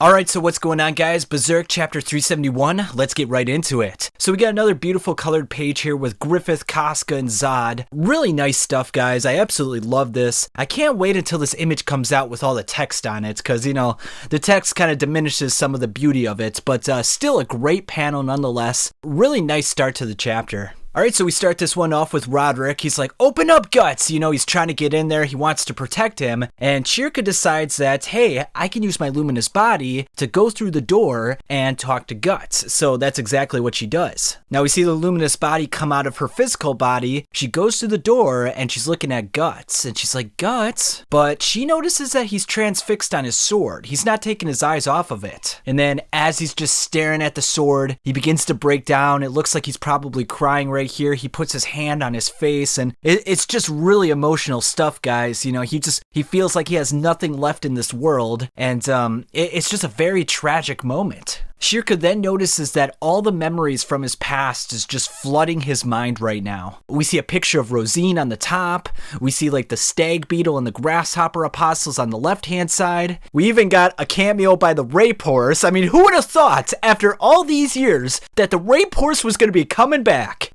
Alright, so what's going on, guys? Berserk chapter 371, let's get right into it. So we got another beautiful colored page here with Griffith, Casca, and Zodd. Really nice stuff, guys. I absolutely love this. I can't wait until this image comes out with all the text on it, because, the text kind of diminishes some of the beauty of it, but still a great panel nonetheless. Really nice start to the chapter. Alright, so we start this one off with Roderick. He's like, open up, Guts! He's trying to get in there. He wants to protect him. And Shirka decides that, hey, I can use my luminous body to go through the door and talk to Guts. So that's exactly what she does. Now we see the luminous body come out of her physical body. She goes through the door and she's looking at Guts. And she's like, Guts? But she notices that he's transfixed on his sword. He's not taking his eyes off of it. And then as he's just staring at the sword, he begins to break down. It looks like he's probably crying right here. He puts his hand on his face, and it's just really emotional stuff, guys. He feels like he has nothing left in this world, and it's just a very tragic moment. Shirka then notices that all the memories from his past is just flooding his mind right now. We see a picture of Rosine on the top. We see like the stag beetle and the grasshopper apostles on the left-hand side. We even got a cameo by the rape horse. I mean, who would have thought after all these years that the rape horse was going to be coming back?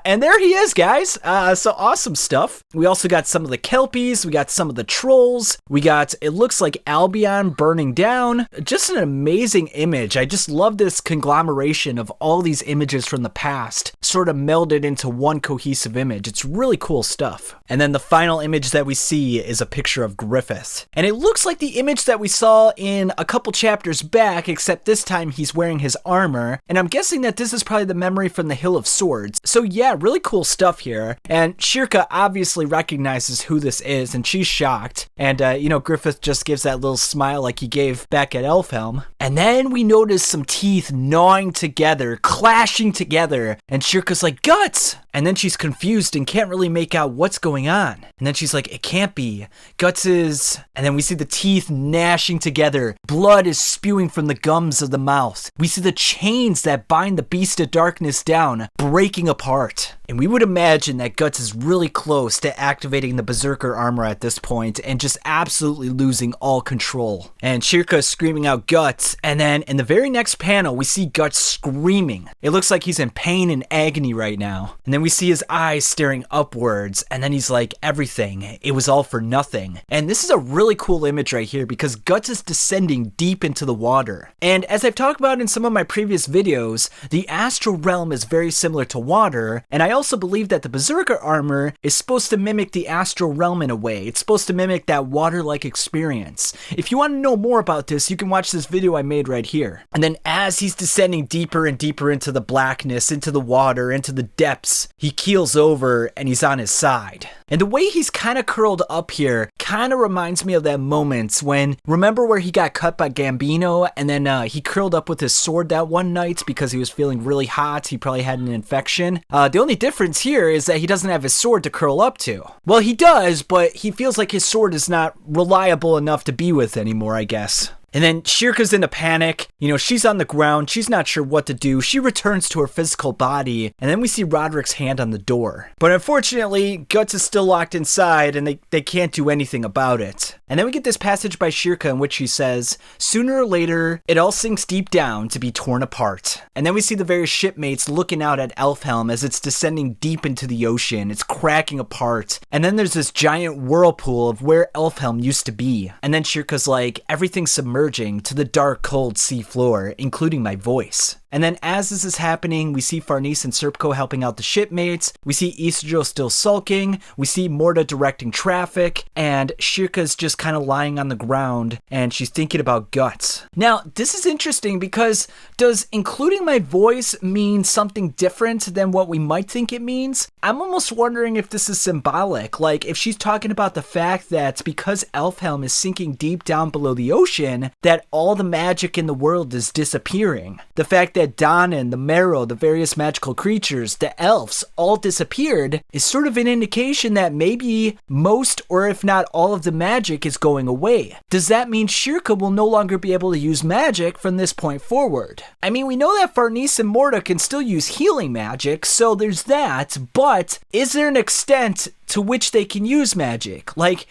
And there he is, guys. So awesome stuff. We also got some of the kelpies. We got some of the trolls. We got, it looks like Albion burning down. Just an amazing image. I just love this conglomeration of all these images from the past sort of melded into one cohesive image. It's really cool stuff. And then the final image that we see is a picture of Griffith. And it looks like the image that we saw in a couple chapters back, except this time he's wearing his armor. And I'm guessing that this is probably the memory from the Hill of Swords. So yeah, really cool stuff here. And Shirka obviously recognizes who this is, and she's shocked. And, Griffith just gives that little smile like he gave back at Elfhelm. And then we notice some teeth gnawing together, clashing together, and Shirka's like, Guts! And then she's confused and can't really make out what's going on. And then she's like, it can't be. Guts is... And then we see the teeth gnashing together. Blood is spewing from the gums of the mouth. We see the chains that bind the beast of darkness down, breaking apart. And we would imagine that Guts is really close to activating the Berserker armor at this point and just absolutely losing all control. And Shirka is screaming out Guts, and then in the very next panel, we see Guts screaming. It looks like he's in pain and agony right now. And then we see his eyes staring upwards, and then he's like, everything, it was all for nothing. And this is a really cool image right here because Guts is descending deep into the water. And as I've talked about in some of my previous videos, the astral realm is very similar to water, and I also believe that the Berserker armor is supposed to mimic the astral realm in a way. It's supposed to mimic that water-like experience. If you want to know more about this, you can watch this video I made right here. And then as he's descending deeper and deeper into the blackness, into the water, into the depths, he keels over and he's on his side. And the way he's kind of curled up here kind of reminds me of that moment when, remember where he got cut by Gambino and then he curled up with his sword that one night because he was feeling really hot. He probably had an infection. The only difference here is that he doesn't have his sword to curl up to. Well, he does, but he feels like his sword is not reliable enough to be with anymore, I guess. And then Shirka's in a panic. She's on the ground. She's not sure what to do. She returns to her physical body. And then we see Roderick's hand on the door. But unfortunately, Guts is still locked inside and they can't do anything about it. And then we get this passage by Shirka in which she says, sooner or later, it all sinks deep down to be torn apart. And then we see the various shipmates looking out at Elfhelm as it's descending deep into the ocean. It's cracking apart. And then there's this giant whirlpool of where Elfhelm used to be. And then Shirka's like, everything's submerging to the dark, cold sea floor, including my voice. And then as this is happening, we see Farnese and Serpco helping out the shipmates. We see Isidro still sulking. We see Morta directing traffic. And Shirka's just kind of lying on the ground and she's thinking about Guts. Now, this is interesting because does including my voice mean something different than what we might think it means? I'm almost wondering if this is symbolic. Like if she's talking about the fact that because Elfhelm is sinking deep down below the ocean, that all the magic in the world is disappearing. The fact that Danan, the Marrow, the various magical creatures, the elves all disappeared is sort of an indication that maybe most or if not all of the magic is going away. Does that mean Shirka will no longer be able to use magic from this point forward? I mean, we know that Farnese and Morta can still use healing magic, so there's that, but is there an extent to which they can use magic. Like,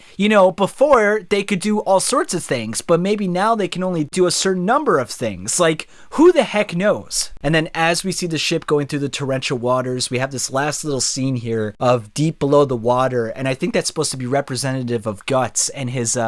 before they could do all sorts of things, but maybe now they can only do a certain number of things. Like, who the heck knows? And then as we see the ship going through the torrential waters, we have this last little scene here of deep below the water, and I think that's supposed to be representative of Guts and his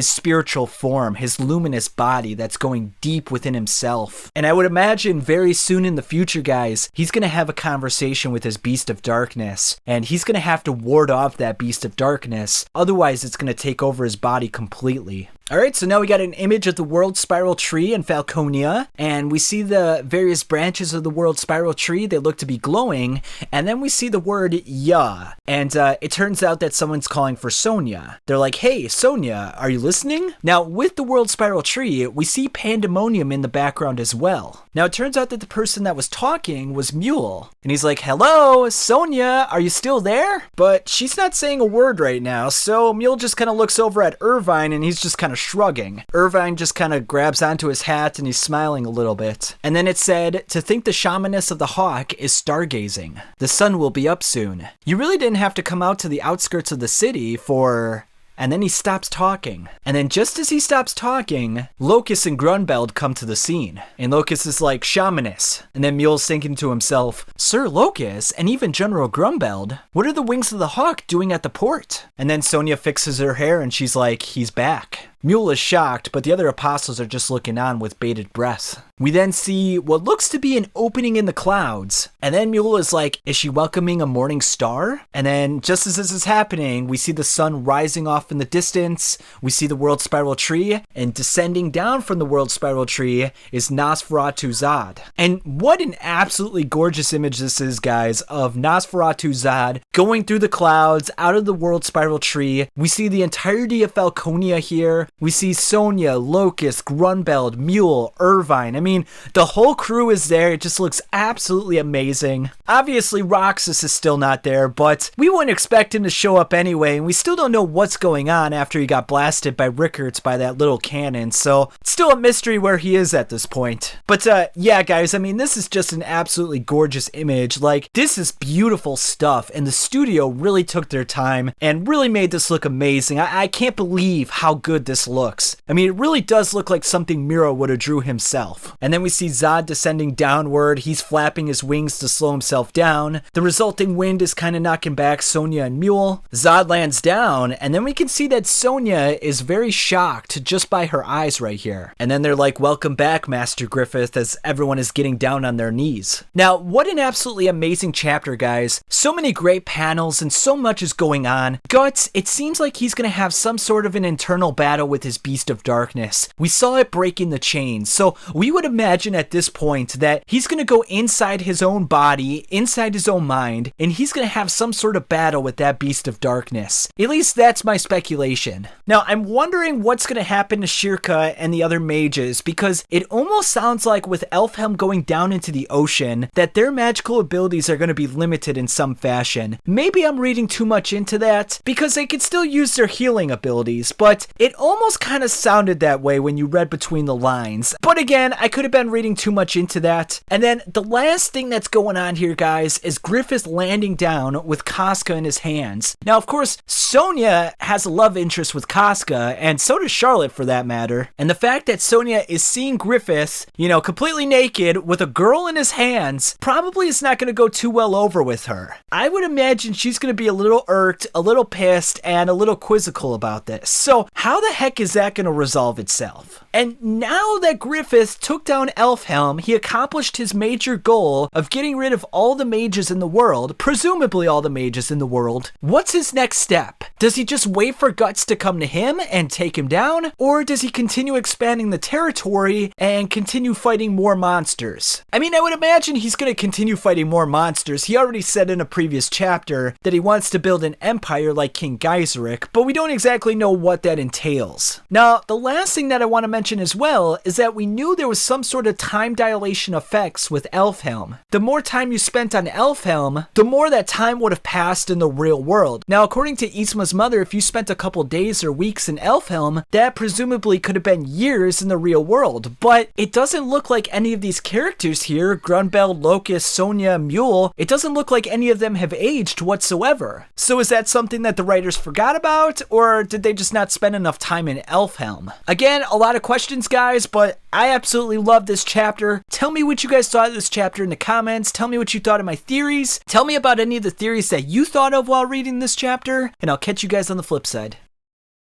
spiritual form, his luminous body that's going deep within himself. And I would imagine very soon in the future, guys, he's going to have a conversation with his Beast of Darkness, and he's going to have to ward off that Beast of Darkness, otherwise it's going to take over his body completely. Alright, so now we got an image of the World Spiral Tree in Falconia, and we see the various branches of the World Spiral Tree. They look to be glowing, and then we see the word "ya," and it turns out that someone's calling for Sonia. They're like, "Hey, Sonia, are you listening?" Now, with the World Spiral Tree, we see pandemonium in the background as well. Now, it turns out that the person that was talking was Mule, and he's like, "Hello, Sonia, are you still there?" But she's not saying a word right now, so Mule just kind of looks over at Irvine, and he's just kind of shrugging. Irvine just kind of grabs onto his hat and he's smiling a little bit. And then it said, "To think the shamaness of the hawk is stargazing. The sun will be up soon. You really didn't have to come out to the outskirts of the city for..." And then he stops talking. And then just as he stops talking, Locust and Grunbeld come to the scene. And Locust is like, "Shamaness." And then Mule's thinking to himself, "Sir Locust and even General Grunbeld, what are the wings of the hawk doing at the port?" And then Sonia fixes her hair and she's like, "He's back." Mule is shocked, but the other apostles are just looking on with bated breath. We then see what looks to be an opening in the clouds. And then Mule is like, "Is she welcoming a morning star?" And then just as this is happening, we see the sun rising off in the distance. We see the World Spiral Tree, and descending down from the World Spiral Tree is Nosferatu Zodd. And what an absolutely gorgeous image this is, guys, of Nosferatu Zodd going through the clouds out of the World Spiral Tree. We see the entirety of Falconia here. We see Sonia, Locust, Grunbeld, Mule, Irvine. I mean, the whole crew is there. It just looks absolutely amazing. Obviously, Roxas is still not there, but we wouldn't expect him to show up anyway, and we still don't know what's going on after he got blasted by Rickards by that little cannon, so it's still a mystery where he is at this point. But yeah, guys, I mean, this is just an absolutely gorgeous image. Like, this is beautiful stuff, and the studio really took their time and really made this look amazing. I can't believe how good this looks. I mean, it really does look like something Miro would have drew himself. And then we see Zodd descending downward. He's flapping his wings to slow himself down. The resulting wind is kind of knocking back Sonia and Mule. Zodd lands down, and then we can see that Sonia is very shocked just by her eyes right here. And then they're like, "Welcome back, Master Griffith," as everyone is getting down on their knees. Now, what an absolutely amazing chapter, guys. So many great panels and so much is going on. Guts, it seems like he's going to have some sort of an internal battle with his Beast of Darkness. We saw it breaking the chains, so we would imagine at this point that he's going to go inside his own body, inside his own mind, and he's going to have some sort of battle with that Beast of Darkness. At least that's my speculation. Now, I'm wondering what's going to happen to Shirka and the other mages, because it almost sounds like with Elfhelm going down into the ocean, that their magical abilities are going to be limited in some fashion. Maybe I'm reading too much into that, because they could still use their healing abilities, but it almost kind of sounded that way when you read between the lines. But again, I could have been reading too much into that. And then the last thing that's going on here, guys, is Griffith landing down with Casca in his hands. Now, of course, Sonia has a love interest with Casca, and so does Charlotte for that matter. And the fact that Sonia is seeing Griffith, completely naked with a girl in his hands, probably is not going to go too well over with her. I would imagine she's going to be a little irked, a little pissed, and a little quizzical about this. So how the heck is that going to resolve itself? And now that Griffith took down Elfhelm, he accomplished his major goal of getting rid of all the mages in the world, presumably all the mages in the world. What's his next step? Does he just wait for Guts to come to him and take him down? Or does he continue expanding the territory and continue fighting more monsters? I mean, I would imagine he's going to continue fighting more monsters. He already said in a previous chapter that he wants to build an empire like King Geiseric, but we don't exactly know what that entails. details. Now, the last thing that I want to mention as well is that we knew there was some sort of time dilation effects with Elfhelm. The more time you spent on Elfhelm, the more that time would have passed in the real world. Now, according to Yzma's mother, if you spent a couple days or weeks in Elfhelm, that presumably could have been years in the real world. But it doesn't look like any of these characters here, Grunbeld, Locust, Sonia, Mule, it doesn't look like any of them have aged whatsoever. So is that something that the writers forgot about, or did they just not spend enough time in Elfhelm? Again, a lot of questions, guys, but I absolutely love this chapter. Tell me what you guys thought of this chapter in the comments. Tell me what you thought of my theories. Tell me about any of the theories that you thought of while reading this chapter, and I'll catch you guys on the flip side.